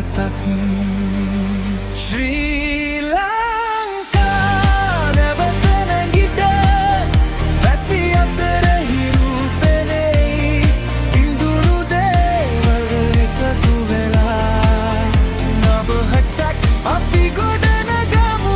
හදවතක් ශ්‍රී ලංකා නැවත නැගිට වැසි අතර හිරු පෙනෙයි ඉඳුරු දේවල් එකතු වෙලා නව හටක් අපි ගොඩනගමු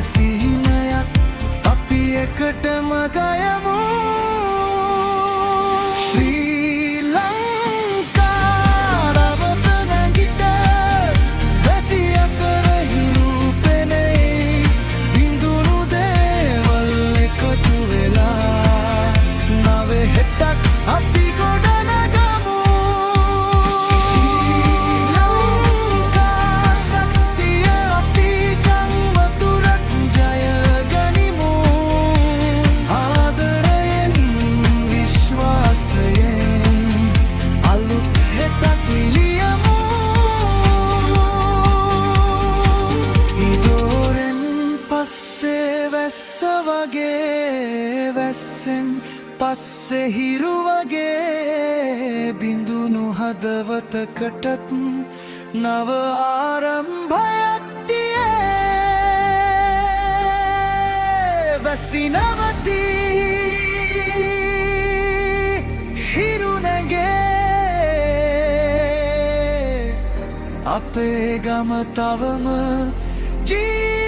සිහිනයක් අපි එකටම ගයමු ශ්‍රී ලංකා රවත නැගිට වැසි අතර හිරු පෙනෙයි බිඳුරු දේවල් එකතු වෙලා නව හෙටක් අපි ගොඩනගමු ශ්‍රී ලංකා ශක්තිය අපි වැස්සෙන් පස්සේ හිරු වගේ බිඳුණු හදවතකටත් නව ආරම්භයක් තියේ වැසි නවතී හිරු නැගේ අපේ ගම තවම ජී